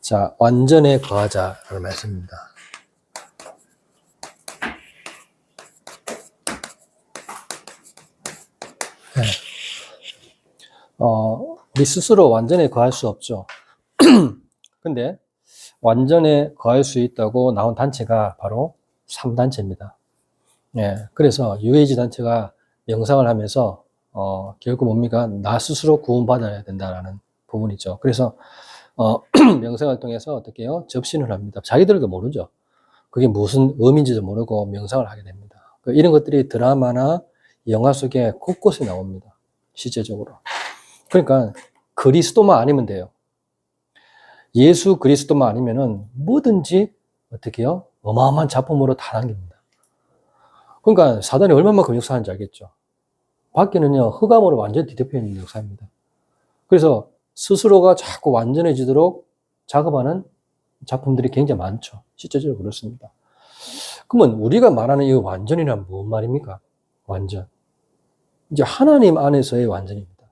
자, 완전에 거하자라는 말씀입니다. 네. 우리 스스로 완전에 거할 수 없죠. 근데 완전에 거할 수 있다고 나온 단체가 바로 3단체입니다. 예, 그래서 UAG 단체가 명상을 하면서 결국 뭡니까? 나 스스로 구원받아야 된다라는 부분이죠. 그래서 명상을 통해서 어떻게 해요? 접신을 합니다. 자기들도 모르죠. 그게 무슨 의미인지도 모르고 명상을 하게 됩니다. 이런 것들이 드라마나 영화 속에 곳곳에 나옵니다. 실제적으로. 그러니까 그리스도만 아니면 돼요. 예수 그리스도만 아니면은 뭐든지 어떻게 해요? 어마어마한 작품으로 다 남깁니다. 그러니까 사단이 얼마만큼 역사하는지 알겠죠. 밖에는요, 흑암으로 완전히 뒤덮여 있는 역사입니다. 그래서 스스로가 자꾸 완전해지도록 작업하는 작품들이 굉장히 많죠. 실제적으로 그렇습니다. 그러면 우리가 말하는 이 완전이란 무슨 말입니까? 완전. 이제 하나님 안에서의 완전입니다.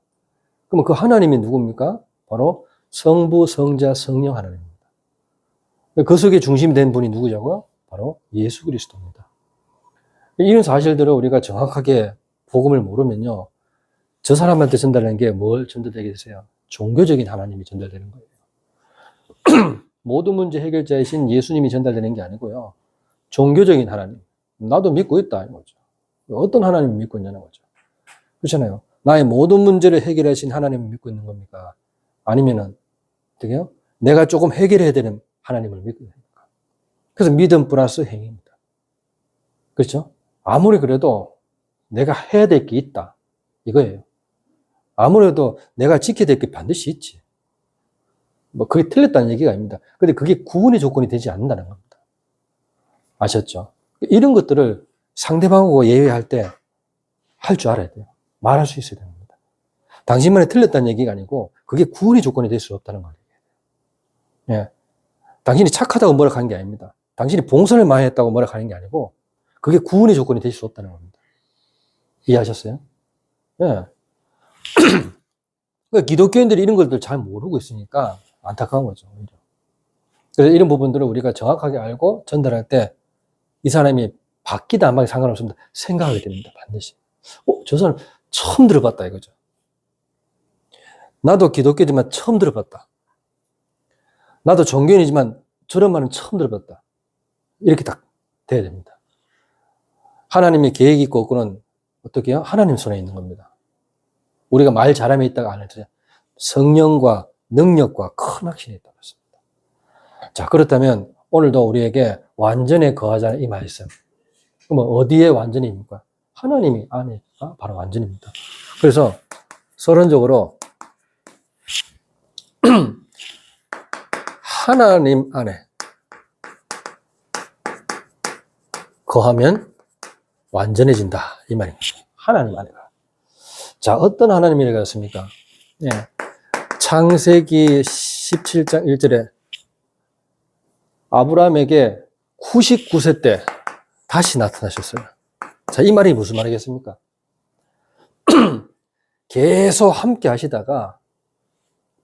그러면 그 하나님이 누굽니까? 바로 성부, 성자, 성령 하나님입니다. 그 속에 중심이 된 분이 누구냐고요? 바로 예수 그리스도입니다. 이런 사실들을 우리가 정확하게 복음을 모르면요, 저 사람한테 전달하는 게 뭘 전달되게 되세요? 종교적인 하나님이 전달되는 거예요. 모든 문제 해결자이신 예수님이 전달되는 게 아니고요, 종교적인 하나님. 나도 믿고 있다 이거죠. 어떤 하나님을 믿고 있냐는 거죠. 그렇잖아요. 나의 모든 문제를 해결하신 하나님을 믿고 있는 겁니까? 아니면은 어떻게 해요? 내가 조금 해결해야 되는 하나님을 믿고 있는 겁니까? 그래서 믿음 플러스 행위입니다. 그렇죠? 아무리 그래도 내가 해야 될 게 있다 이거예요. 아무래도 내가 지켜야 될 게 반드시 있지. 뭐 그게 틀렸다는 얘기가 아닙니다. 근데 그게 구원의 조건이 되지 않는다는 겁니다. 아셨죠? 이런 것들을 상대방하고 예외할 때 할 줄 알아야 돼요. 말할 수 있어야 됩니다. 당신만이 틀렸다는 얘기가 아니고 그게 구원의 조건이 될 수 없다는 거예요. 예. 당신이 착하다고 뭐라 하는 게 아닙니다. 당신이 봉선을 많이 했다고 뭐라 하는 게 아니고 그게 구원의 조건이 될 수 없다는 겁니다. 이해하셨어요? 예. 그러니까 기독교인들이 이런 것들 잘 모르고 있으니까 안타까운 거죠. 그래서 이런 부분들을 우리가 정확하게 알고 전달할 때 이 사람이 바뀌다 안 바뀌다 상관없습니다. 생각하게 됩니다. 반드시. 저 사람 처음 들어봤다 이거죠. 나도 기독교지만 처음 들어봤다. 나도 종교인이지만 저런 말은 처음 들어봤다. 이렇게 딱 돼야 됩니다. 하나님의 계획이 있고 없고는 어떻게 해요? 하나님 손에 있는 겁니다. 우리가 말 잘함에 있다가 안 해도 성령과 능력과 큰 확신이 있다고 했습니다. 자, 그렇다면 오늘도 우리에게 완전에 거하자는 이 말씀. 그러면 어디에 완전입니까? 하나님이 안에 바로 완전입니다. 그래서 서론적으로 하나님 안에 거하면 완전해진다 이 말입니다. 하나님 안에. 자, 어떤 하나님이라고 했습니까? 예. 창세기 17장 1절에 아브라함에게 99세 때 다시 나타나셨어요. 자, 이 말이 무슨 말이겠습니까? 계속 함께 하시다가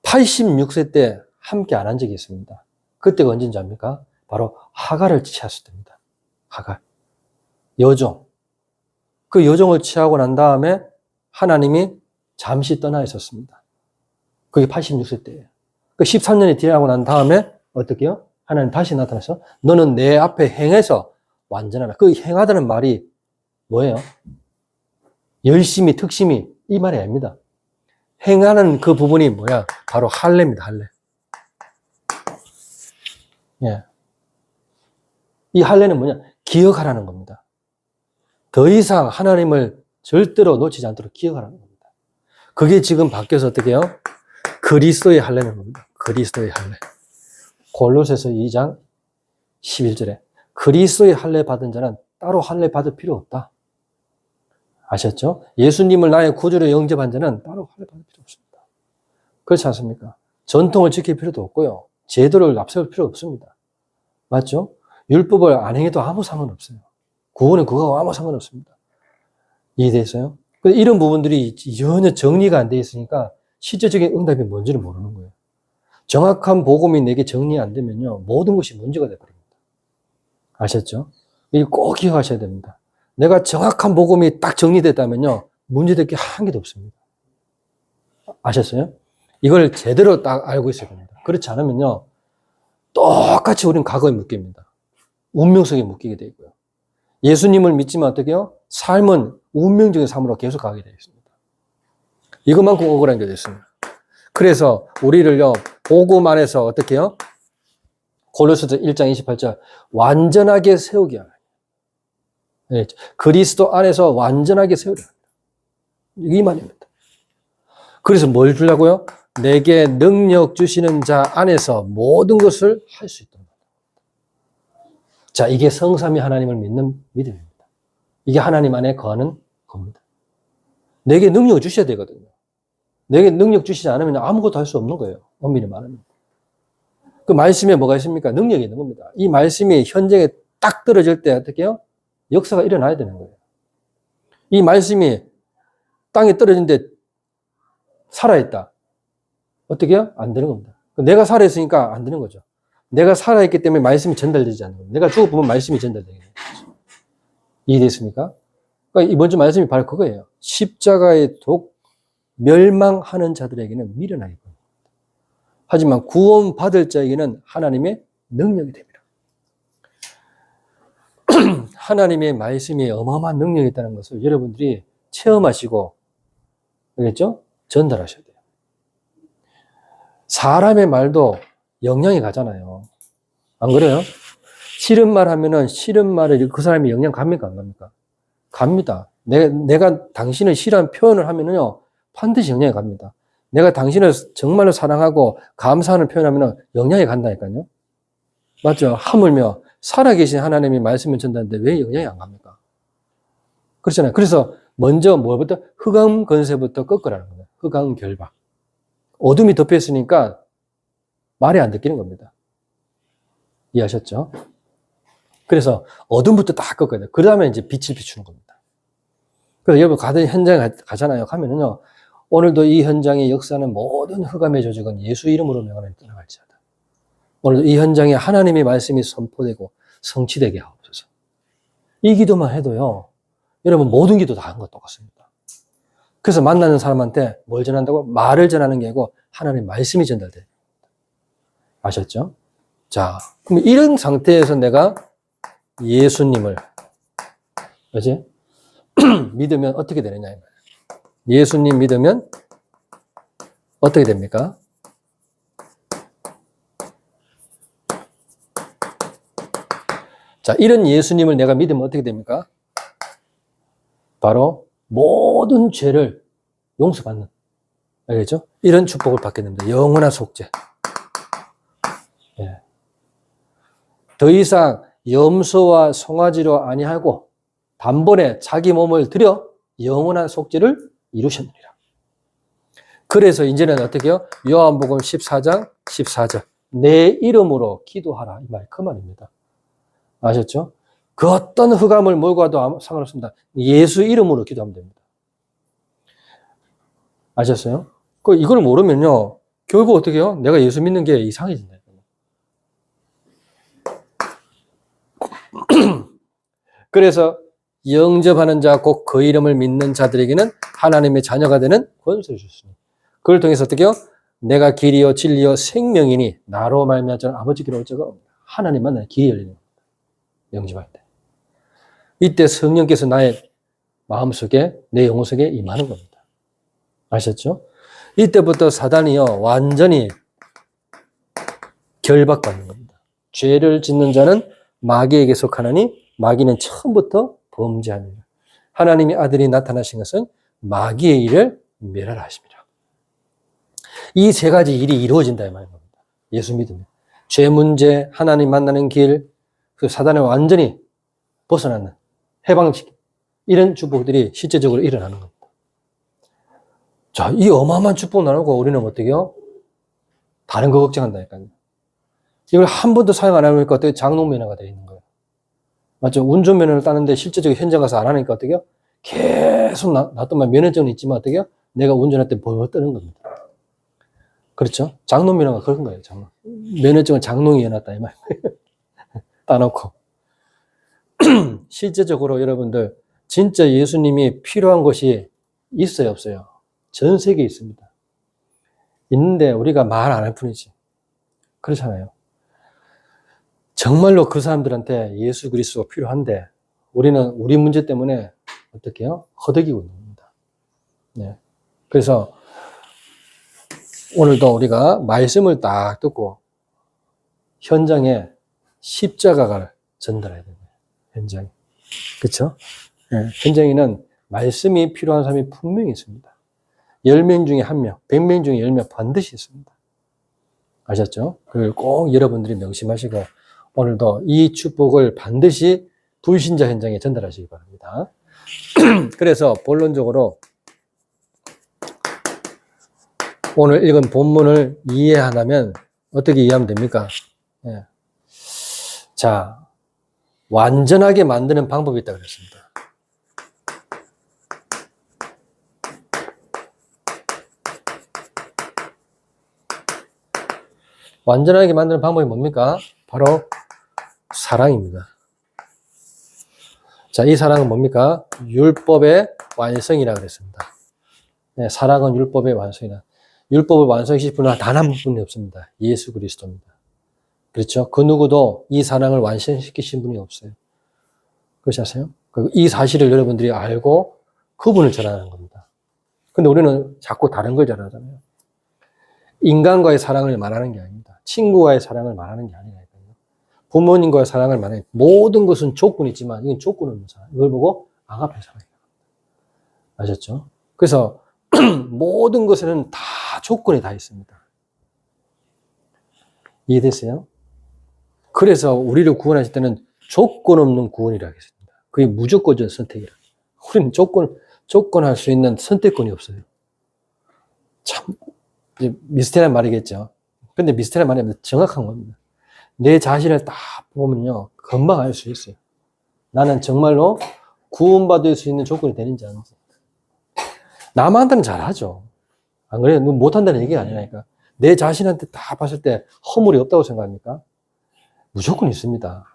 86세 때 함께 안 한 적이 있습니다. 그때가 언제인지 압니까? 바로 하갈을 취했을 때입니다. 하갈. 여종. 그 여종을 취하고 난 다음에 하나님이 잠시 떠나 있었습니다. 그게 86세 때예요. 그 13년이 지나고 난 다음에 어떻게 해요? 하나님 다시 나타나서 너는 내 앞에 행해서 완전하라. 그 행하다는 말이 뭐예요? 열심히, 특심히 이 말이 아닙니다. 행하는 그 부분이 뭐야? 바로 할례입니다. 할례. 예. 이 할례는 뭐냐? 기억하라는 겁니다. 더 이상 하나님을 절대로 놓치지 않도록 기억하라는 겁니다. 그게 지금 바뀌어서 어떻게 해요? 그리스도의 할례는 겁니다. 그리스도의 할례. 골로새서 2장 11절에 그리스도의 할례 받은 자는 따로 할례 받을 필요 없다. 아셨죠? 예수님을 나의 구주로 영접한 자는 따로 할례 받을 필요 없습니다. 그렇지 않습니까? 전통을 지킬 필요도 없고요. 제도를 앞세울 필요 없습니다. 맞죠? 율법을 안 행해도 아무 상관없어요. 구원은 그거하고 아무 상관없습니다. 이해되세요? 이런 부분들이 전혀 정리가 안 돼 있으니까 실제적인 응답이 뭔지를 모르는 거예요. 정확한 복음이 내게 정리 안 되면요, 모든 것이 문제가 되버립니다. 아셨죠? 이거 꼭 기억하셔야 됩니다. 내가 정확한 복음이 딱 정리됐다면요, 문제될 게 한 개도 없습니다. 아셨어요? 이걸 제대로 딱 알고 있어야 됩니다. 그렇지 않으면요, 똑같이 우리는 과거에 묶입니다. 운명 속에 묶이게 되고요. 예수님을 믿지만 어떻게 해요? 삶은 운명적인 삶으로 계속 가게 되어 있습니다. 이것만큼 억울한 게 됐습니다. 그래서 우리를요, 복음 안에서 어떻게 해요? 골로새서 1장 28절 완전하게 세우게 하라. 그리스도 안에서 완전하게 세우라. 이 말입니다. 그래서 뭘 주려고요? 내게 능력 주시는 자 안에서 모든 것을 할 수 있도록. 자, 이게 성삼위 하나님을 믿는 믿음입니다. 이게 하나님 안에 거하는 겁니다. 내게 능력을 주셔야 되거든요. 내게 능력 주시지 않으면 아무것도 할 수 없는 거예요. 엄밀히 말하면. 그 말씀에 뭐가 있습니까? 능력이 있는 겁니다. 이 말씀이 현장에 딱 떨어질 때 어떻게 해요? 역사가 일어나야 되는 거예요. 이 말씀이 땅에 떨어진데 살아있다. 어떻게 해요? 안 되는 겁니다. 내가 살아있으니까 안 되는 거죠. 내가 살아있기 때문에 말씀이 전달되지 않는 겁니다. 내가 죽어보면 말씀이 전달되는 거죠. 이해됐습니까? 그러니까 이번 주 말씀이 바로 그거예요. 십자가의 독 멸망하는 자들에게는 미련하게 보입니다. 하지만 구원받을 자에게는 하나님의 능력이 됩니다. 하나님의 말씀이 어마어마한 능력이 있다는 것을 여러분들이 체험하시고, 알겠죠? 전달하셔야 돼요. 사람의 말도 영향이 가잖아요. 안 그래요? 싫은 말 하면은 싫은 말을 그 사람이 영향 갑니까? 안 갑니까? 갑니다. 내가 당신을 싫어하는 표현을 하면은요, 반드시 영향이 갑니다. 내가 당신을 정말로 사랑하고 감사하는 표현하면은 영향이 간다니까요. 맞죠? 하물며 살아계신 하나님이 말씀을 전하는데 왜 영향이 안 갑니까? 그렇잖아요. 그래서 먼저 뭐부터? 흑암 권세부터 꺾으라는 거예요. 흑암 결박. 어둠이 덮여있으니까 말이 안 듣기는 겁니다. 이해하셨죠? 그래서 어둠부터 다 꺾어야 돼요. 그 다음에 이제 빛을 비추는 겁니다. 그래서 여러분 가던 현장에 가잖아요. 가면은요, 오늘도 이 현장의 역사는 모든 흑암의 조직은 예수 이름으로 명하는 떠나갈지어다. 오늘도 이 현장에 하나님의 말씀이 선포되고 성취되게 하옵소서. 이 기도만 해도요, 여러분 모든 기도 다 한 것 똑같습니다. 그래서 만나는 사람한테 뭘 전한다고? 말을 전하는 게 아니고 하나님의 말씀이 전달돼요. 아셨죠? 자, 그럼 이런 상태에서 내가 예수님을, 그지? 믿으면 어떻게 되느냐, 이 말이에요. 예수님 믿으면 어떻게 됩니까? 자, 이런 예수님을 내가 믿으면 어떻게 됩니까? 바로 모든 죄를 용서받는, 알겠죠? 이런 축복을 받게 됩니다. 영원한 속죄. 예. 더 이상 염소와 송아지로 아니하고 단번에 자기 몸을 들여 영원한 속죄를 이루셨느니라. 그래서 이제는 어떻게 해요? 요한복음 14장 14절 내 이름으로 기도하라. 이 말, 그 말입니다. 아셨죠? 그 어떤 흑암을 몰고 와도 상관없습니다. 예수 이름으로 기도하면 됩니다. 아셨어요? 이걸 모르면요, 결국 어떻게 해요? 내가 예수 믿는 게 이상해진다. 그래서 영접하는 자, 곧 그 이름을 믿는 자들에게는 하나님의 자녀가 되는 권세를 주시니, 그걸 통해서 어떻게 해요? 내가 길이요 진리요 생명이니 나로 말미암아 저는 아버지께로 올 자가 없다. 하나님 만나는 길이 열리는 겁니다. 영접할 때. 이때 성령께서 나의 마음속에, 내 영혼 속에 임하는 겁니다. 아셨죠? 이때부터 사단이요, 완전히 결박받는 겁니다. 죄를 짓는 자는 마귀에게 속하나니 마귀는 처음부터 범죄하니라. 하나님의 아들이 나타나신 것은 마귀의 일을 멸하라 하십니다. 이 세 가지 일이 이루어진다 이 말입니다. 예수 믿으면. 죄 문제, 하나님 만나는 길, 그 사단을 완전히 벗어나는, 해방시키는 이런 축복들이 실제적으로 일어나는 겁니다. 자, 이 어마어마한 축복 나누고 우리는 어떻게 해요? 다른 거 걱정한다니까요. 이걸 한 번도 사용 안 하니까 어떻게 장롱면허가 되어 있는 거예요. 맞죠? 운전면허를 따는데 실제적으로 현장 가서 안 하니까 어떻게 해요? 계속 놔두면 면허증은 있지만 어떻게요? 내가 운전할 때 벌벌 떠는 겁니다. 그렇죠? 장롱면허가 그런 거예요, 장롱. 면허증을 장롱에 해놨다, 이 말. 따놓고. 실제적으로 여러분들, 진짜 예수님이 필요한 것이 있어요, 없어요? 전 세계에 있습니다. 있는데 우리가 말 안 할 뿐이지. 그렇잖아요. 정말로 그 사람들한테 예수 그리스도가 필요한데 우리는 우리 문제 때문에 어떻게 해요? 허덕이고 있는 겁니다. 네. 그래서 오늘도 우리가 말씀을 딱 듣고 현장에 십자가를 전달해야 돼요. 현장에. 그렇죠? 네. 현장에는 말씀이 필요한 사람이 분명히 있습니다. 10명 중에 1명, 100명 중에 10명 반드시 있습니다. 아셨죠? 그걸 꼭 여러분들이 명심하시고 오늘도 이 축복을 반드시 불신자 현장에 전달하시기 바랍니다. 그래서 본론적으로 오늘 읽은 본문을 이해하려면 어떻게 이해하면 됩니까? 예. 자, 완전하게 만드는 방법이 있다고 그랬습니다. 완전하게 만드는 방법이 뭡니까? 바로 사랑입니다. 자, 이 사랑은 뭡니까? 율법의 완성이라고 그랬습니다. 네, 사랑은 율법의 완성이다. 율법을 완성시킬 분은 단 한 분이 없습니다. 예수 그리스도입니다. 그렇죠? 그 누구도 이 사랑을 완성시키신 분이 없어요. 그렇지 않으세요? 이 사실을 여러분들이 알고 그분을 전하는 겁니다. 근데 우리는 자꾸 다른 걸 전하잖아요. 인간과의 사랑을 말하는 게 아닙니다. 친구와의 사랑을 말하는 게 아니라니까요. 부모님과의 사랑을 말하는 모든 것은 조건이 있지만 이건 조건 없는 사랑. 이걸 보고 아가페 사랑이에요. 아셨죠? 그래서 모든 것에는 다 조건이 다 있습니다. 이해됐어요? 그래서 우리를 구원하실 때는 조건 없는 구원이라고 했습니다. 그게 무조건적 선택이라. 우리는 조건할 수 있는 선택권이 없어요. 참 미스테리한 말이겠죠. 근데 미스테리한 말이 아니라 정확한 겁니다. 내 자신을 딱 보면요, 금방 알 수 있어요. 나는 정말로 구원받을 수 있는 조건이 되는지 아닌지. 남한테는 잘하죠. 안 그래요? 못한다는 얘기가 아니라니까. 내 자신한테 다 봤을 때 허물이 없다고 생각합니까? 무조건 있습니다.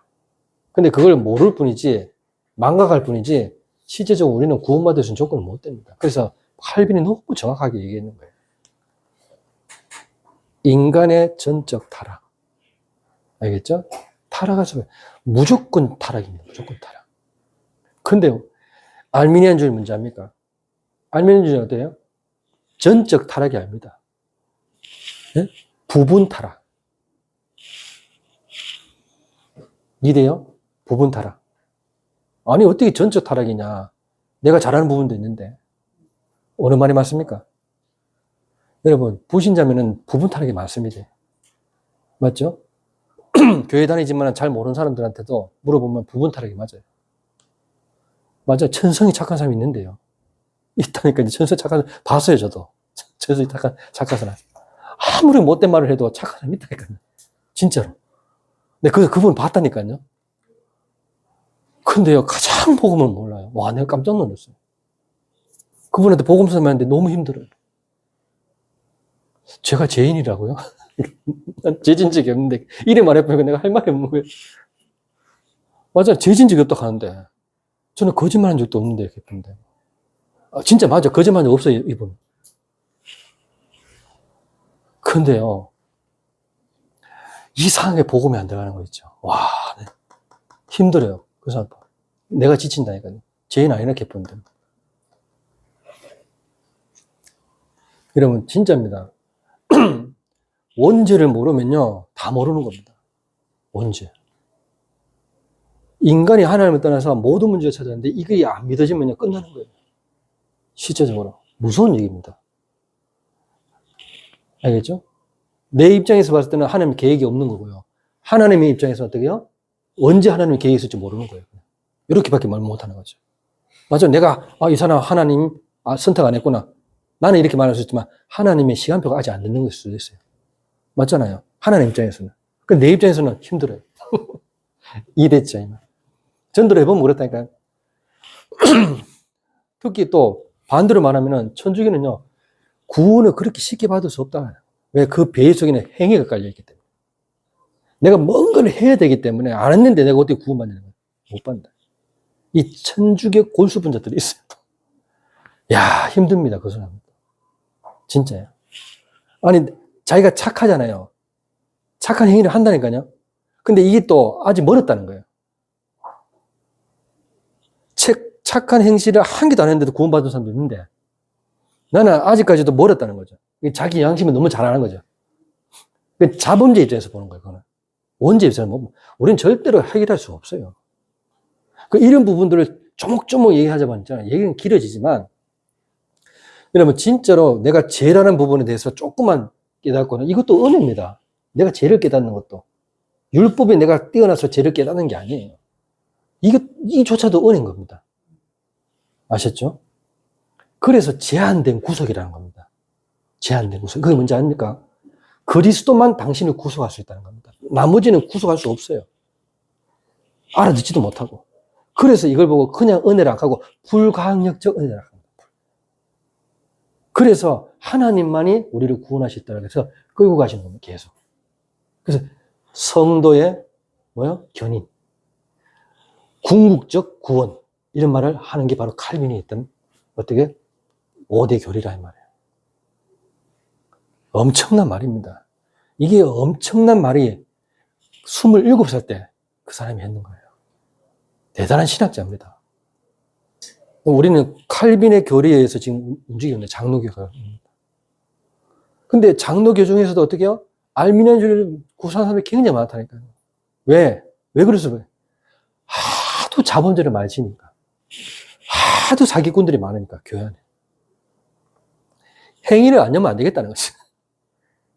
근데 그걸 모를 뿐이지, 망각할 뿐이지, 실제적으로 우리는 구원받을 수 있는 조건을 못 됩니다. 그래서 칼빈이 너무 정확하게 얘기했는 거예요. 인간의 전적 타락. 알겠죠? 타락하시면 무조건 타락입니다. 무조건 타락. 근데 알미니안주의 문제 압니까? 알미니안주의는 어때요? 전적 타락이 아닙니다. 네? 부분 타락. 이래요? 부분 타락. 아니 어떻게 전적 타락이냐. 내가 잘하는 부분도 있는데. 어느 말이 맞습니까? 여러분 불신자면은 부분 타락이 많습니다. 맞죠? 교회 다니지만 잘 모르는 사람들한테도 물어보면 부분 타락이 맞아요. 맞아요. 천성이 착한 사람이 있는데요. 있다니까. 천성이 착한 사람 봤어요, 저도. 천성이 착한 사람. 아무리 못된 말을 해도 착한 사람이 있다니까요. 진짜로. 근데 그분 봤다니까요. 근데요, 가장 복음을 몰라요. 와, 내가 깜짝 놀랐어요. 그분한테 복음 설명하는데 너무 힘들어요. 제가 죄인이라고요? 죄진 적이 없는데, 이래 말해보니까 내가 할 말이 없는 거예요. 맞아요. 죄진 적이 없다고 하는데, 저는 거짓말 한 적도 없는데, 이렇게 했는데. 진짜 맞아. 거짓말 한 적 없어요, 이분. 근데요, 이상하게 복음이 안 들어가는 거 있죠. 와, 네. 힘들어요. 그래서 내가 지친다니까요. 죄인 아니라 개쁜데. 여러분, 진짜입니다. 원죄를 모르면요, 다 모르는 겁니다. 원죄. 인간이 하나님을 떠나서 모든 문제를 찾았는데 이게 안 믿어지면요, 끝나는 거예요. 실제적으로. 무서운 얘기입니다. 알겠죠? 내 입장에서 봤을 때는 하나님 계획이 없는 거고요. 하나님의 입장에서 어떻게 해요? 언제 하나님의 계획이 있을지 모르는 거예요. 이렇게밖에 말 못하는 거죠. 맞아. 내가, 이 사람 하나님, 선택 안 했구나. 나는 이렇게 말할 수 있지만, 하나님의 시간표가 아직 안 되는 걸 수도 있어요. 맞잖아요. 하나님 입장에서는. 근데 내 입장에서는 힘들어요. 이해됐죠? 전도를 해보면 그렇다니까요. 특히 또 반대로 말하면은 천주교는요, 구원을 그렇게 쉽게 받을 수 없다. 왜? 그 배 속에는 행위가 깔려있기 때문에. 내가 뭔가를 해야 되기 때문에 안 했는데 내가 어떻게 구원받는 거야? 못 받는다. 이 천주교 골수분자들이 있어요. 야, 힘듭니다. 그 사람. 진짜요. 아니, 자기가 착하잖아요. 착한 행위를 한다니까요. 근데 이게 또 아직 멀었다는 거예요. 착한 행실을 한 개도 안 했는데도 구원받은 사람도 있는데 나는 아직까지도 멀었다는 거죠. 자기 양심이 너무 잘 아는 거죠. 자범죄 입장에서 보는 거예요. 그거는. 원죄 입장에서 보면 우리는 절대로 해결할 수 없어요. 이런 부분들을 조목조목 얘기하자면 얘기는 길어지지만 여러분 진짜로 내가 죄라는 부분에 대해서 조금만 깨닫고는 이것도 은혜입니다. 내가 죄를 깨닫는 것도 율법에 내가 뛰어나서 죄를 깨닫는 게 아니에요. 이조차도 은혜인 겁니다. 아셨죠? 그래서 제한된 구속이라는 겁니다. 제한된 구속. 그게 뭔지 아닙니까? 그리스도만 당신을 구속할 수 있다는 겁니다. 나머지는 구속할 수 없어요. 알아듣지도 못하고. 그래서 이걸 보고 그냥 은혜라 하고 불강력적 은혜라 합니다. 그래서 하나님만이 우리를 구원하셨다고 해서 끌고 가시는 겁니다. 계속. 그래서 성도의 견인, 궁극적 구원 이런 말을 하는 게 바로 칼빈이 했던 어떻게 5대 교리라 이 말이에요. 엄청난 말입니다. 이게 엄청난 말이 27살 때 그 사람이 했는 거예요. 대단한 신학자입니다. 우리는 칼빈의 교리에 의해서 지금 움직이고 있는 장로교가. 근데 장로교 중에서도 어떻게 해요? 알미니안주의를 구사하는 사람이 굉장히 많다니까요. 왜? 왜 그랬어요? 하도 자본주의를 많이 지니까. 하도 사기꾼들이 많으니까, 교회 안에. 행위를 안 하면 안 되겠다는 거죠.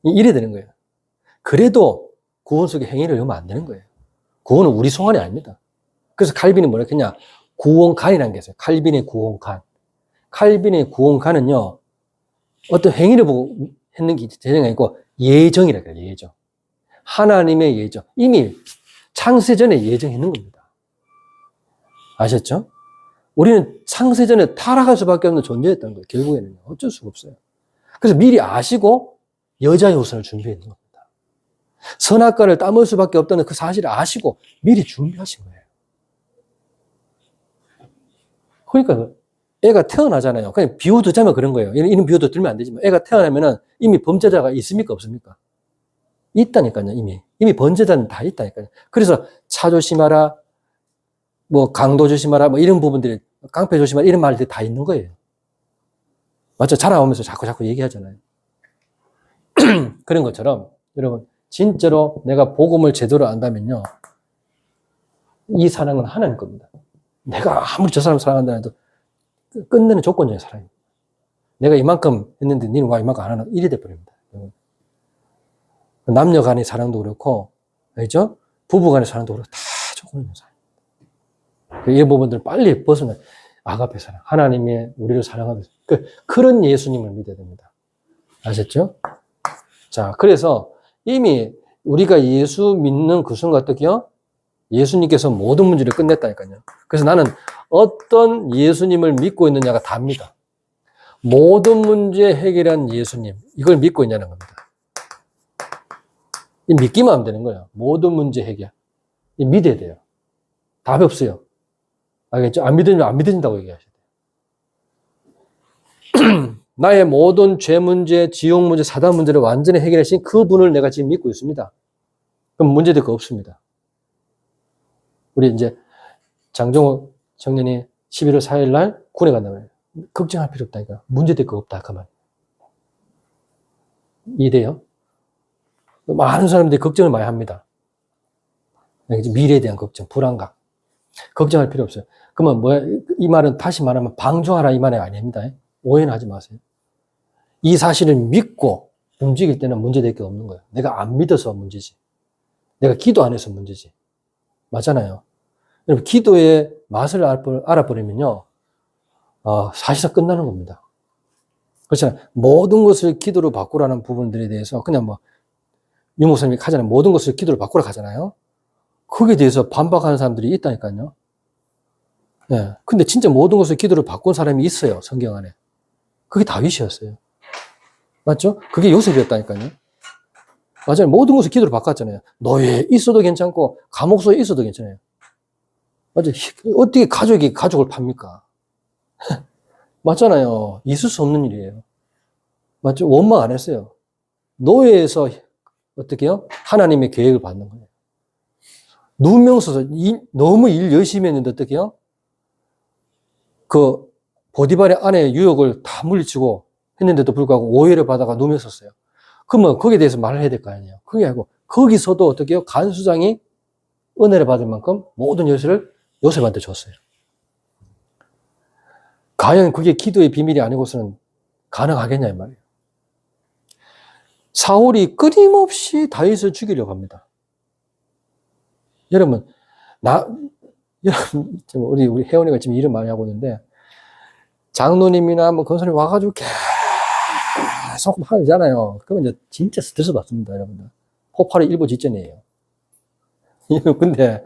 이래 되는 거예요. 그래도 구원 속에 행위를 하면 안 되는 거예요. 구원은 우리 소원이 아닙니다. 그래서 칼빈이 뭐라 했냐? 구원관이라는 게 있어요. 칼빈의 구원관. 칼빈의 구원관은요, 어떤 행위를 보고 했는 게 재정이 아니고 예정이라고 해요, 예정. 하나님의 예정. 이미 창세 전에 예정했는 겁니다. 아셨죠? 우리는 창세 전에 타락할 수밖에 없는 존재였다는 거예요. 결국에는 어쩔 수가 없어요. 그래서 미리 아시고 여자의 후손을 준비했는 겁니다. 선악과를 따먹을 수밖에 없다는 그 사실을 아시고 미리 준비하신 거예요. 그러니까 애가 태어나잖아요. 그냥 비유 듣자면 그런 거예요. 이런 비유도 들면 안 되지만 애가 태어나면은 이미 범죄자가 있습니까? 없습니까? 있다니까요. 이미 범죄자는 다 있다니까요. 그래서 차 조심하라, 강도 조심하라, 이런 부분들이, 깡패 조심하라, 이런 말들이 다 있는 거예요. 맞죠? 자라오면서 자꾸 얘기하잖아요. 그런 것처럼, 여러분, 진짜로 내가 복음을 제대로 안다면요, 이 사랑은 하나님 겁니다. 내가 아무리 저 사람 사랑한다 해도 끝내는 조건적인 사랑입니다. 내가 이만큼 했는데 니는 와 이만큼 안 하나? 이래 돼버립니다. 남녀 간의 사랑도 그렇고, 알죠? 부부 간의 사랑도 그렇고, 다 조건적인 사랑. 이 부분들을 빨리 벗어나, 아가페 사랑. 하나님이 우리를 사랑하는, 그런 예수님을 믿어야 됩니다. 아셨죠? 자, 그래서 이미 우리가 예수 믿는 그 순간 어떻게요? 예수님께서 모든 문제를 끝냈다니까요. 그래서 나는 어떤 예수님을 믿고 있느냐가 답니다. 모든 문제 해결한 예수님, 이걸 믿고 있냐는 겁니다. 믿기만 하면 되는 거예요. 모든 문제 해결. 믿어야 돼요. 답이 없어요. 알겠죠? 안 믿으면 안 믿어진다고 얘기하셔야 돼요. 나의 모든 죄 문제, 지옥 문제, 사단 문제를 완전히 해결하신 그분을 내가 지금 믿고 있습니다. 그럼 문제될 거 없습니다. 우리 이제 장정호 청년이 11월 4일 날 군에 간다면 걱정할 필요 없다니까. 문제될 거 없다. 그 말. 이해돼요? 많은 사람들이 걱정을 많이 합니다. 미래에 대한 걱정, 불안감. 걱정할 필요 없어요. 그러면 이 말은 다시 말하면 방종하라 이 말이 아닙니다. 오해는 하지 마세요. 이 사실을 믿고 움직일 때는 문제될 게 없는 거예요. 내가 안 믿어서 문제지. 내가 기도 안 해서 문제지. 맞잖아요. 여러분, 기도의 맛을 알아버리면요, 사실상 끝나는 겁니다. 그렇잖아요. 모든 것을 기도로 바꾸라는 부분들에 대해서 그냥 유 목사님이 하잖아요. 모든 것을 기도로 바꾸라 하잖아요. 거기에 대해서 반박하는 사람들이 있다니까요. 예. 근데 진짜 모든 것을 기도로 바꾼 사람이 있어요. 성경 안에. 그게 다윗이었어요. 맞죠? 그게 요셉이었다니까요. 맞아요. 모든 것을 기도로 바꿨잖아요. 노예에 있어도 괜찮고, 감옥소에 있어도 괜찮아요. 맞아요. 어떻게 가족이 가족을 팝니까? 맞잖아요. 있을 수 없는 일이에요. 맞죠? 원망 안 했어요. 노예에서 어떻게 해요? 하나님의 계획을 받는 거예요. 누명서서 너무 일 열심히 했는데 어떻게 해요? 그 보디발의 아내의 유혹을 다 물리치고 했는데도 불구하고 오해를 받아가 누명섰어요. 그러면 거기에 대해서 말을 해야 될 거 아니에요. 그게 아니고 거기서도 어떻게 해요? 간수장이 은혜를 받을 만큼 모든 열쇠를 요셉한테 줬어요. 과연 그게 기도의 비밀이 아니고서는 가능하겠냐 이 말이에요. 사울이 끊임없이 다윗을 죽이려고 합니다. 여러분, 여러분, 우리 혜원이가 지금 일을 많이 하고 있는데, 장로님이나 뭐 권사님 와가지고 계속 하잖아요. 그러면 이제 진짜 스트레스 받습니다, 여러분들. 폭발의 일부 직전이에요. 근데,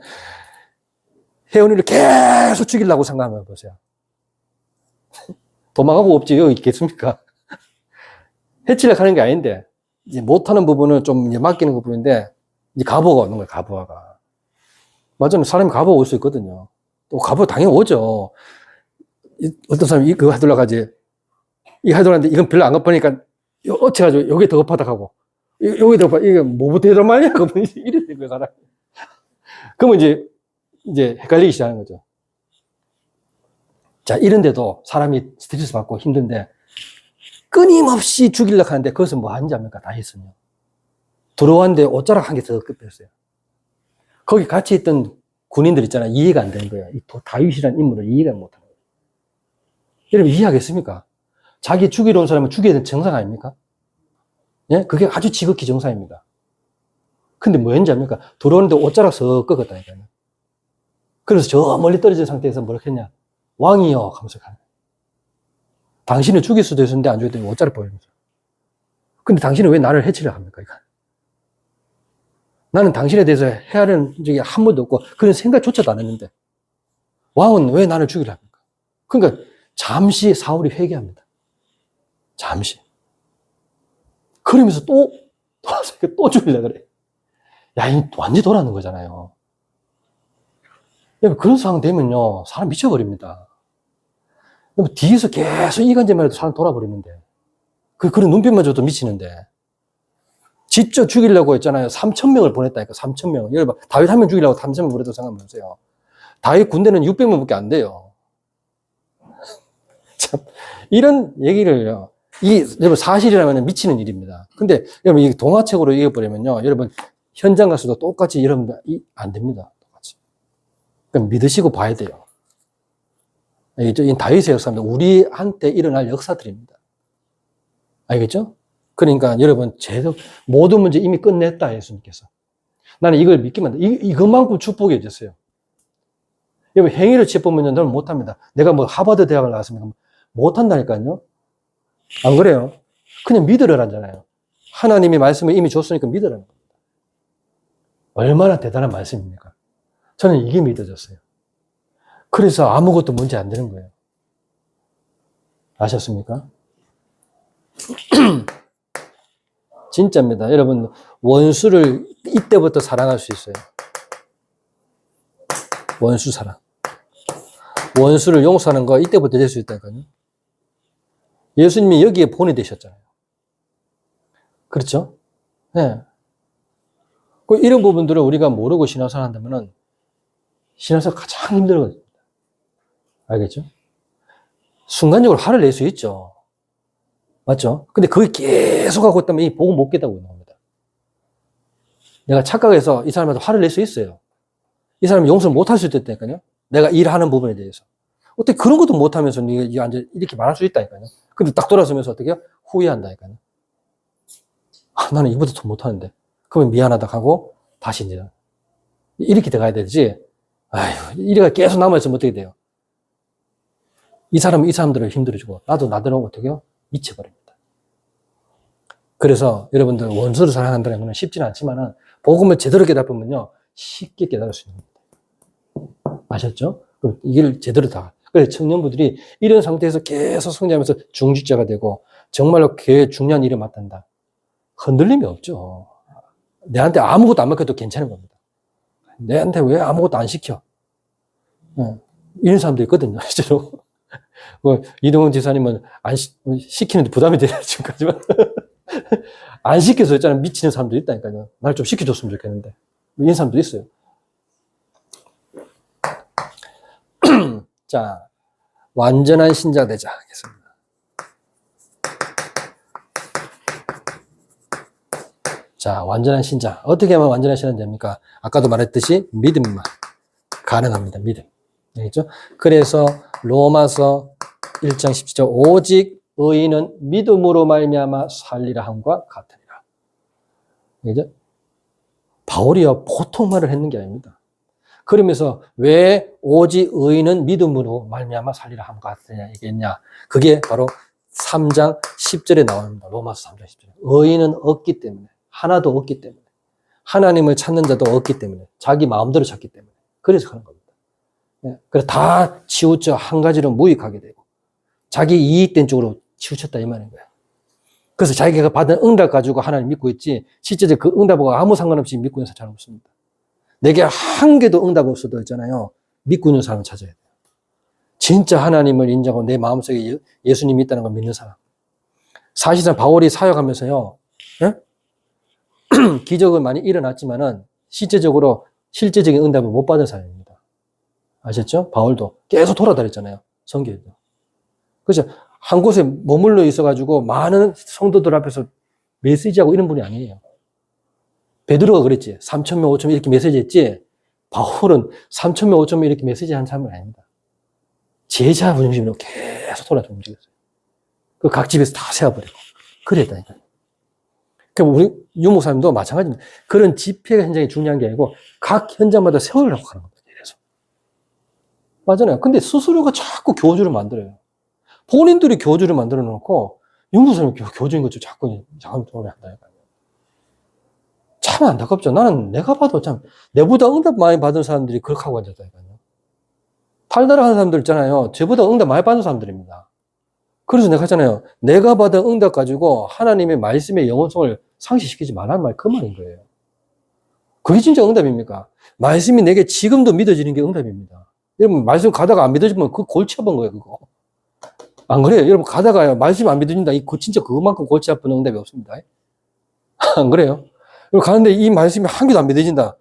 혜원이를 계속 죽이려고 생각하면 보세요. 도망가고 없지, 여기 있겠습니까? 해치려고 하는 게 아닌데, 이제 못하는 부분은 좀 이제 맡기는 부분인데, 이제 가부가 오는 거예요, 가부가. 맞아요. 사람이 가부가 올 수 있거든요. 또 가부가 당연히 오죠. 어떤 사람이 그거 하더라고 하지. 이거 하더라는데 이건 별로 안 급하니까, 어째가지고 요게 더 급하다 하고, 요게 더 급하, 이게 뭐부터 해도 말이야? 그러면 이래 된 거야, 사람. 그러면 이제 헷갈리기 시작하는 거죠. 자, 이런데도 사람이 스트레스 받고 힘든데, 끊임없이 죽이려고 하는데, 그것은 뭐 하는지 압니까? 다 했으면. 들어왔는데 옷자락 한 개 더 급했어요. 거기 같이 있던 군인들 있잖아요. 이해가 안 되는 거예요. 이 다윗이라는 인물을 이해가 못 하는 거예요. 여러분, 이해하겠습니까? 자기 죽이러 온 사람은 죽여야 되는 정상 아닙니까? 예? 그게 아주 지극히 정상입니다. 근데 뭐 했는지 압니까? 들어오는데 옷자락 석 꺾었다니까요. 그래서 저 멀리 떨어진 상태에서 뭘 했냐? 왕이요. 하면서 가는 거예요. 당신을 죽일 수도 있었는데 안 죽였더니 옷자락 보이면서. 근데 당신은 왜 나를 해치려 합니까? 이거? 나는 당신에 대해서 헤아리는 적이 한 번도 없고 그런 생각조차도 안 했는데 왕은 왜 나를 죽이려 합니까? 그러니까 잠시 사울이 회개합니다. 잠시. 그러면서 또 죽이려고 그래. 야, 이 완전히 돌아는 거잖아요. 그런 상황 되면요, 사람 미쳐버립니다. 뒤에서 계속 이간질만 해도 사람 돌아버리는데. 그런 눈빛만 줘도 미치는데. 직접 죽이려고 했잖아요. 3,000명을 보냈다니까, 3,000명. 여러분, 다윗 한 명 죽이려고 3,000명 보내도 생각해보세요. 다윗 군대는 600명밖에 안 돼요. 참, 이런 얘기를요. 여러분, 사실이라면 미치는 일입니다. 근데, 여러분, 이 동화책으로 읽어버리면요. 여러분, 현장 가서도 똑같이 여러분들, 안 됩니다. 똑같이. 그러니까 믿으시고 봐야 돼요. 이 다윗의 역사입니다. 우리한테 일어날 역사들입니다. 알겠죠? 그러니까 여러분, 모든 문제 이미 끝냈다, 예수님께서. 나는 이걸 믿기만 한다. 이것만큼 축복이 해줬어요. 여러분, 행위를 짚으면 너는 못합니다. 내가 뭐 하버드 대학을 나왔습니까? 못한다니까요. 안 그래요? 그냥 믿으라잖아요. 하나님이 말씀을 이미 줬으니까 믿으라는 겁니다. 얼마나 대단한 말씀입니까? 저는 이게 믿어졌어요. 그래서 아무것도 문제 안 되는 거예요. 아셨습니까? 진짜입니다. 여러분, 원수를 이때부터 사랑할 수 있어요. 원수 사랑. 원수를 용서하는 거 이때부터 될 수 있다니까요. 예수님이 여기에 본이 되셨잖아요. 그렇죠? 네. 이런 부분들을 우리가 모르고 신앙생활 한다면은 신앙생활 가장 힘들거든요. 알겠죠? 순간적으로 화를 낼 수 있죠. 맞죠? 근데 그게 계속 하고 있다면 이 복음 못 깨닫고 있는 겁니다. 내가 착각해서 이 사람한테 화를 낼 수 있어요. 이 사람이 용서를 못 할 수 있다니까요. 내가 일하는 부분에 대해서. 어떻게 그런 것도 못 하면서 이렇게 말할 수 있다니까요. 근데 딱 돌아서면서 어떻게 해요? 후회한다니까요. 아, 나는 이보다 더 못하는데. 그러면 미안하다 하고 다시 이제 이렇게 들어가야 되지. 아휴, 이래가 계속 남아있으면 어떻게 돼요? 이 사람들을 힘들어주고 나도 나대로 어떻게 해요? 미쳐버립니다. 그래서 여러분들 원수를 사랑한다는 것은 쉽지는 않지만은 복음을 제대로 깨달으면요 쉽게 깨달을 수 있는 겁니다. 아셨죠? 그럼 이걸 제대로 다. 그래서 청년부들이 이런 상태에서 계속 성장하면서 중직자가 되고 정말로 교회 중요한 일을 맡는다. 흔들림이 없죠. 내한테 아무것도 안 맡겨도 괜찮은 겁니다. 내한테 왜 아무것도 안 시켜? 이런 사람도 있거든요, 실제로. 이동훈 지사님은 시키는데 부담이 되네, 지금까지만. 안 시켜서 있잖아요. 미치는 사람도 있다니까요. 날 좀 시켜줬으면 좋겠는데. 이런 사람도 있어요. 자, 완전한 신자 되자 하겠습니다. 자, 완전한 신자. 어떻게 하면 완전한 신자 됩니까? 아까도 말했듯이 믿음만 가능합니다. 믿음. 알겠죠? 그래서 로마서 1장 17절 오직 의인은 믿음으로 말미암아 살리라 함과 같으리라. 알겠죠? 바울이요 보통 말을 했는 게 아닙니다. 그러면서 왜 오직 의인은 믿음으로 말미암아 살리라 함과 같으냐 얘기했냐? 그게 바로 3장 10절에 나옵니다. 로마서 3장 10절에. 의인은 없기 때문에, 하나도 없기 때문에, 하나님을 찾는 자도 없기 때문에, 자기 마음대로 찾기 때문에 그래서 하는 겁니다. 그래서 다 치우쳐 한 가지로 무익하게 되고 자기 이익된 쪽으로 치우쳤다 이 말인 거예요. 그래서 자기가 받은 응답 가지고 하나님 믿고 있지 실제로 그 응답과 아무 상관없이 믿고 있는 사람 없습니다. 내게 한 개도 응답 없어도 있잖아요. 믿고 있는 사람을 찾아야 돼요. 진짜 하나님을 인정하고 내 마음속에 예수님이 있다는 걸 믿는 사람. 사실상 바울이 사역하면서요. 기적은 많이 일어났지만은 실제적인 응답을 못 받은 사람입니다. 아셨죠? 바울도 계속 돌아다녔잖아요. 선교에도. 그렇죠? 한 곳에 머물러 있어가지고 많은 성도들 앞에서 메시지하고 이런 분이 아니에요. 베드로가 그랬지. 3,000명, 5,000명 이렇게 메시지했지. 바울은 3,000명, 5,000명 이렇게 메시지한 사람은 아닙니다. 제자 중심으로 계속 돌아서 움직였어요. 그 각 집에서 다 세워버리고 그랬다니까요. 그럼 우리 유목사님도 마찬가지입니다. 그런 집회 현장이 중요한 게 아니고 각 현장마다 세우려고 하는 겁니다. 이래서. 맞잖아요. 근데 스스로가 자꾸 교주를 만들어요. 본인들이 교주를 만들어 놓고 유목사님이 교주인 것도 자꾸 한다니까요. 참 안타깝죠. 나는 내가 봐도 참 내보다 응답 많이 받은 사람들이 그렇게 하고 앉았다니까요. 탈나라 하는 사람들 있잖아요. 저보다 응답 많이 받은 사람들입니다. 그래서 내가 했잖아요. 내가 받은 응답 가지고 하나님의 말씀의 영원성을 상실시키지 말라는 말 그 말인 거예요. 그게 진짜 응답입니까? 말씀이 내게 지금도 믿어지는 게 응답입니다. 여러분 말씀 가다가 안 믿어지면 그 골치 아픈 거예요. 그거. 안 그래요? 여러분 가다가요 말씀 안 믿어진다. 진짜 그만큼 골치 아픈 응답이 없습니다. 안 그래요? 가는데 이 말씀이 한 개도 안 믿어진다.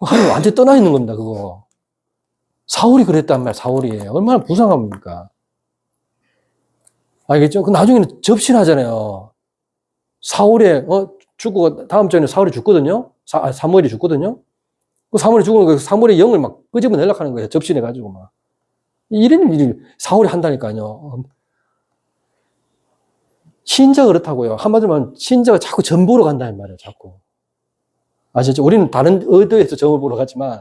하나님 완전히 떠나 있는 겁니다. 그거. 사울이 그랬단 말. 사울이 얼마나 부상합니까? 알겠죠? 그 나중에는 접신하잖아요. 사울의 죽고 다음 장에 사울이 죽거든요. 사무엘이 죽거든요. 그 사무엘이 죽으면 그 사무엘의 영을 막 끄집어내려고 하는 거예요. 접신해가지고 막 이런 일이 사울이 한다니까요. 신자가 그렇다고요. 한마디로 말하면 신자가 자꾸 점 보러 간다는 말이에요. 자꾸. 아시죠? 우리는 다른 의도에서 점을 보러 가지만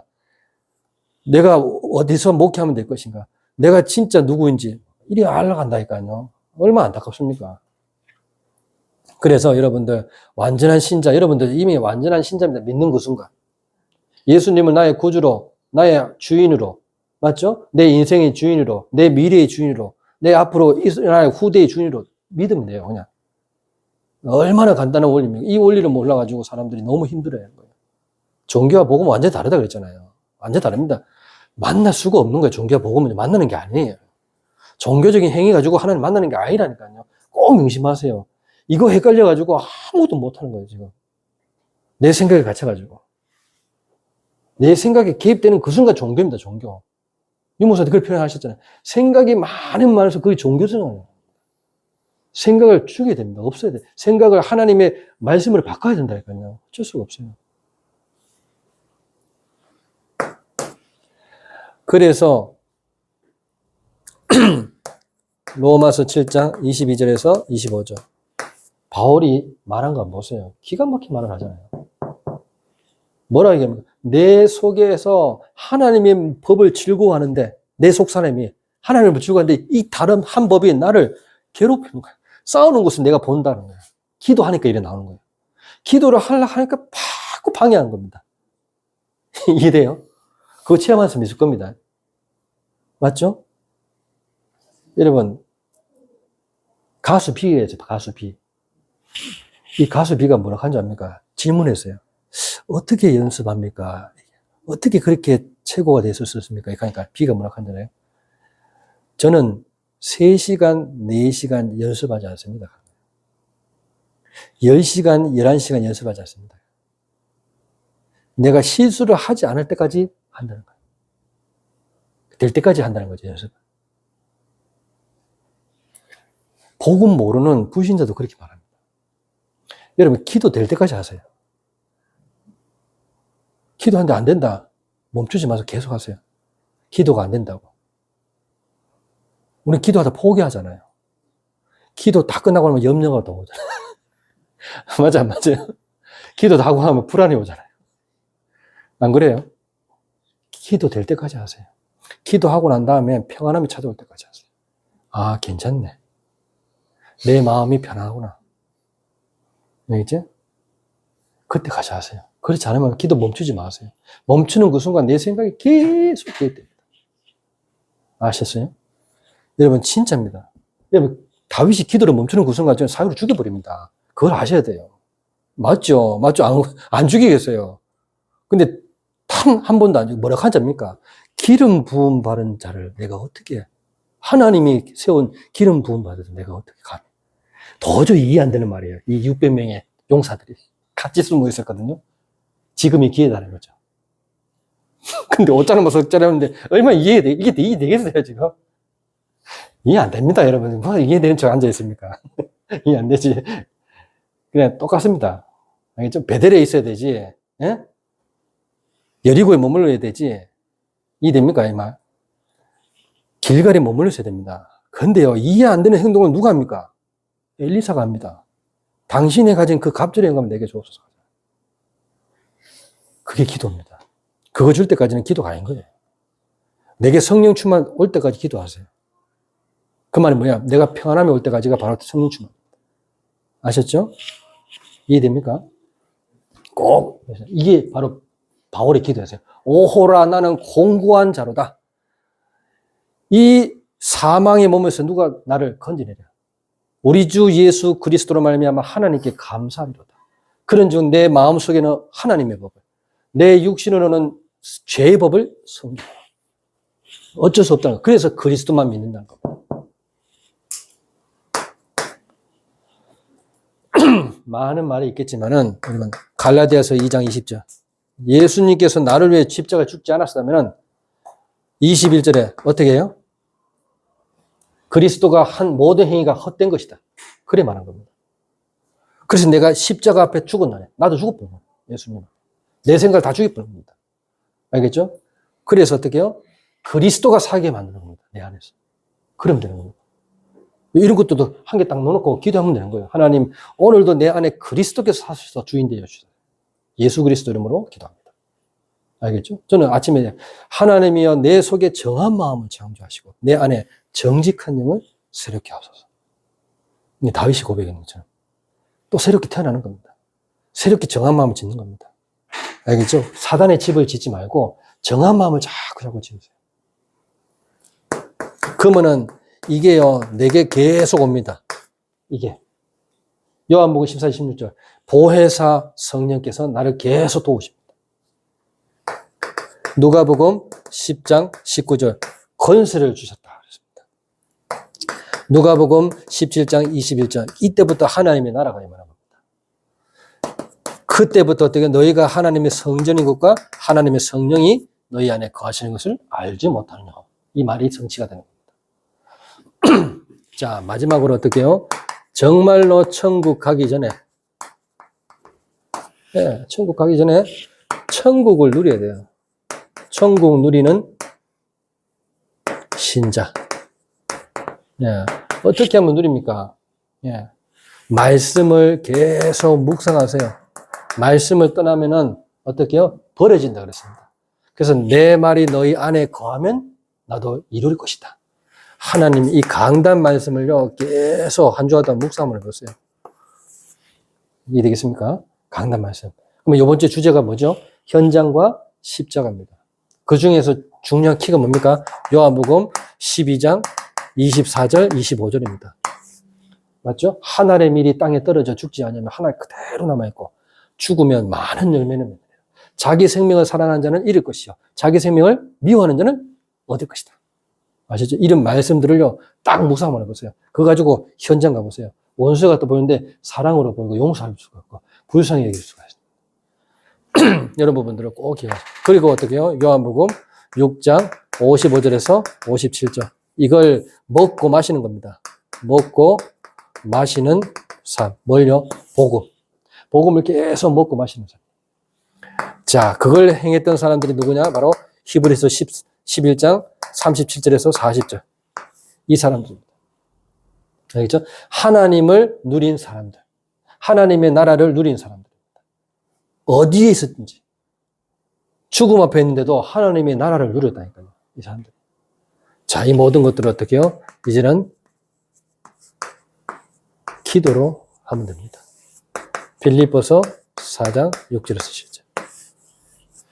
내가 어디서 목회하면 될 것인가? 내가 진짜 누구인지 이리 알아간다니까요. 얼마나 안타깝습니까? 그래서 여러분들 완전한 신자, 여러분들 이미 완전한 신자입니다. 믿는 그 순간. 예수님을 나의 구주로, 나의 주인으로, 맞죠? 내 인생의 주인으로, 내 미래의 주인으로, 내 앞으로 나의 후대의 주인으로 믿으면 돼요. 그냥. 얼마나 간단한 원리입니까? 이 원리를 몰라가지고 사람들이 너무 힘들어해요. 종교와 복음은 완전히 다르다 그랬잖아요. 완전히 다릅니다. 만날 수가 없는 거예요. 종교와 복음은 만나는 게 아니에요. 종교적인 행위 가지고 하나님 만나는 게 아니라니까요. 꼭 명심하세요. 이거 헷갈려가지고 아무것도 못하는 거예요, 지금. 내 생각에 갇혀가지고. 내 생각에 개입되는 그 순간 종교입니다, 종교. 유목사님 그걸 표현하셨잖아요. 생각이 많아서 그게 종교성이에요. 생각을 죽여야 됩니다. 없어야 돼. 생각을 하나님의 말씀으로 바꿔야 된다니까요. 어쩔 수가 없어요. 그래서 로마서 7장 22절에서 25절 바울이 말한 거 보세요. 기가 막힌 말을 하잖아요. 뭐라 얘기합니까? 내 속에서 하나님의 법을 즐거워하는데 내 속사람이 하나님을 즐거워하는데 이 다른 한 법이 나를 괴롭히는 거야. 싸우는 것은 내가 본다는 거예요. 기도하니까 이래 나오는 거예요. 기도를 하려고 하니까 자꾸 방해하는 겁니다. 이해돼요? 그거 체험할 수 있을 겁니다. 맞죠? 여러분, 가수 B예요, 가수 B. 이 가수 B가 뭐라고 한줄 압니까? 질문했어요. 어떻게 연습합니까? 어떻게 그렇게 최고가 될 수 있었습니까? 그러니까 B가 뭐라고 한잖아요. 저는 3시간, 4시간 연습하지 않습니다. 10시간, 11시간 연습하지 않습니다. 내가 실수를 하지 않을 때까지 한다는 거예요. 될 때까지 한다는 거죠, 연습. 복음 모르는 불신자도 그렇게 말합니다. 여러분, 기도 될 때까지 하세요. 기도하는데 안 된다. 멈추지 마서 계속 하세요. 기도가 안 된다고. 우리는 기도하다 포기하잖아요. 기도 다 끝나고 나면 염려가 또 오잖아요. 맞아요. 기도 다 하고 하면 불안이 오잖아요. 안 그래요? 기도 될 때까지 하세요. 기도하고 난 다음에 평안함이 찾아올 때까지 하세요. 아, 괜찮네. 내 마음이 편하구나. 알겠지? 그때 가서 하세요. 그렇지 않으면 기도 멈추지 마세요. 멈추는 그 순간 내 생각이 계속 기억됩니다. 아셨어요? 여러분, 진짜입니다. 여러분, 다윗이 기도를 멈추는 그 순간 사울을 죽여버립니다. 그걸 아셔야 돼요. 맞죠? 안 죽이겠어요. 근데 한 번도 안 죽이고 뭐라고 한 자입니까? 기름 부음 받은 자를 내가 어떻게, 하나님이 세운 기름 부음 받은 자를 내가 어떻게 감히. 도저히 이해 안 되는 말이에요. 이 600명의 용사들이 같이 숨어 있었거든요. 지금이 기회다는 거죠. 근데 어쩌는 모습 어쩌려는데 얼마나 이게 이해되겠어요, 지금? 이해 안 됩니다, 여러분. 뭐 이해되는 척 앉아 있습니까? 이해 안 되지. 그냥 똑같습니다. 알겠죠? 베델에 있어야 되지. 예? 여리고에 머물러야 되지. 이해됩니까, 이 말? 길갈에 머물러 있어야 됩니다. 근데요, 이해 안 되는 행동을 누가 합니까? 엘리사가 합니다. 당신이 가진 그 갑절의 영감을 내게 주옵소서. 그게 기도입니다. 그거 줄 때까지는 기도가 아닌 거예요. 내게 성령 충만 올 때까지 기도하세요. 그 말이 뭐야? 내가 평안함이 올 때까지가 바로 성령 충만. 아셨죠? 이해됩니까? 꼭 이게 바로 바울의 기도였어요. 오호라, 나는 공고한 자로다. 이 사망의 몸에서 누가 나를 건지내랴. 우리 주 예수 그리스도로 말미암아 하나님께 감사하리로다. 그런즉 내 마음속에는 하나님의 법을, 내 육신으로는 죄의 법을 섬기라. 어쩔 수 없다는 거. 그래서 그리스도만 믿는다는 겁니다. 많은 말이 있겠지만은, 여러분, 갈라디아서 2장 20절. 예수님께서 나를 위해 십자가에 죽지 않았다면 21절에 어떻게 해요? 그리스도가 한 모든 행위가 헛된 것이다. 그래 말한 겁니다. 그래서 내가 십자가 앞에 죽었나요? 나도 죽었던 거예요. 예수님. 내 생각을 다 죽여버린 겁니다. 알겠죠? 그래서 어떻게 해요? 그리스도가 살게 만드는 겁니다. 내 안에서. 그러면 되는 겁니다. 이런 것도 한 개 딱 넣어놓고 기도하면 되는 거예요. 하나님, 오늘도 내 안에 그리스도께서 사셔서 주인 되어 주시다. 예수 그리스도 이름으로 기도합니다. 알겠죠? 저는 아침에 하나님이여 내 속에 정한 마음을 창조하시고 내 안에 정직한 영을 새롭게 하소서. 다윗이 고백한 것처럼 또 새롭게 태어나는 겁니다. 새롭게 정한 마음을 짓는 겁니다. 알겠죠? 사단의 집을 짓지 말고 정한 마음을 자꾸 지으세요. 그러면은 이게요, 내게 계속 옵니다. 이게. 요한복음 14, 16절. 보혜사 성령께서 나를 계속 도우십니다. 누가복음 10장 19절. 권세를 주셨다. 그랬습니다. 누가복음 17장 21절. 이때부터 하나님의 나라가 임하는 겁니다. 그때부터 어떻게 너희가 하나님의 성전인 것과 하나님의 성령이 너희 안에 거하시는 것을 알지 못하느냐. 이 말이 성취가 되는 겁니다. 자, 마지막으로 어떻게 해요? 정말로 천국 가기 전에, 네, 천국 가기 전에 천국을 누려야 돼요. 천국 누리는 신자. 예, 어떻게 하면 누립니까? 예, 말씀을 계속 묵상하세요. 말씀을 떠나면은 어떻게 해요? 버려진다 그랬습니다. 그래서 내 말이 너희 안에 거하면 나도 이룰 것이다. 하나님 이 강단 말씀을요, 계속 한 주마다 묵상을 해보세요. 이해되겠습니까? 강단 말씀. 그러면 이번 주 주제가 뭐죠? 현장과 십자가입니다. 그 중에서 중요한 키가 뭡니까? 요한복음 12장 24절, 25절입니다. 맞죠? 한 알의 밀이 땅에 떨어져 죽지 않으면 한 알 그대로 남아있고 죽으면 많은 열매는 맺는 거예요. 자기 생명을 사랑하는 자는 잃을 것이요. 자기 생명을 미워하는 자는 얻을 것이다. 아시죠? 이런 말씀들을요, 딱 묵상을 해보세요. 그거 가지고 현장 가보세요. 원수가 또 보이는데 사랑으로 보이고 용서할 수가 있고 불쌍히 여길 수가 있습니다. 이런 부분들을 꼭 기억하세요. 그리고 어떻게 해요? 요한복음 6장 55절에서 57절. 이걸 먹고 마시는 겁니다. 먹고 마시는 삶. 뭘요? 복음. 복음을 계속 먹고 마시는 삶. 자, 그걸 행했던 사람들이 누구냐? 바로 히브리서 11장 37절에서 40절. 이 사람들입니다. 알겠죠? 하나님을 누린 사람들. 하나님의 나라를 누린 사람들입니다. 어디에 있었든지. 죽음 앞에 있는데도 하나님의 나라를 누렸다니까요. 이 사람들. 자, 이 모든 것들을 어떻게 해요? 이제는 기도로 하면 됩니다. 빌립보서 4장 6절을 쓰시죠.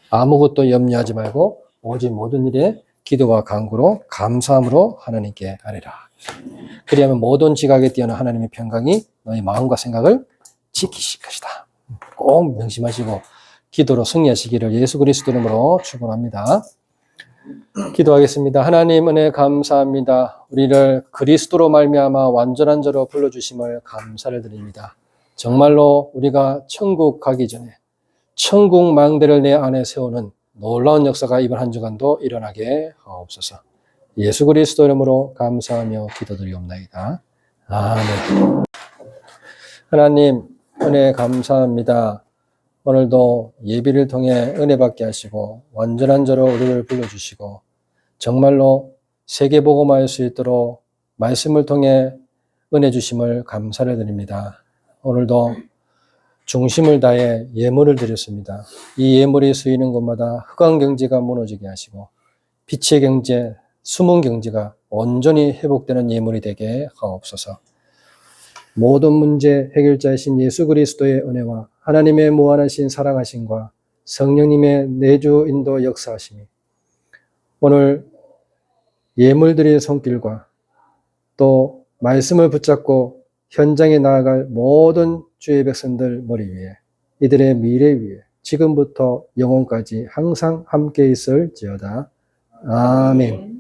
아무것도 염려하지 말고 오직 모든 일에 기도와 간구로 감사함으로 하나님께 아뢰라. 그리하면 모든 지각에 뛰어난 하나님의 평강이 너희 마음과 생각을 지키실 것이다. 꼭 명심하시고 기도로 승리하시기를 예수 그리스도 이름으로 축원합니다. 기도하겠습니다. 하나님 은혜 감사합니다. 우리를 그리스도로 말미암아 완전한 자로 불러주심을 감사를 드립니다. 정말로 우리가 천국 가기 전에 천국 망대를 내 안에 세우는 놀라운 역사가 이번 한 주간도 일어나게 하옵소서. 예수 그리스도 이름으로 감사하며 기도드리옵나이다. 아멘. 하나님 은혜 감사합니다. 오늘도 예비를 통해 은혜 받게 하시고 완전한 자로 우리를 불러주시고 정말로 세계복음화할 수 있도록 말씀을 통해 은혜 주심을 감사를 드립니다. 오늘도 중심을 다해 예물을 드렸습니다. 이 예물이 쓰이는 곳마다 흑암 경제가 무너지게 하시고 빛의 경제, 숨은 경제가 온전히 회복되는 예물이 되게 하옵소서. 모든 문제 해결자이신 예수 그리스도의 은혜와 하나님의 무한하신 사랑하심과 성령님의 내주 인도 역사하심이 오늘 예물드린 손길과 또 말씀을 붙잡고 현장에 나아갈 모든 주의 백성들 머리 위에 이들의 미래 위에 지금부터 영원까지 항상 함께 있을지어다. 아멘.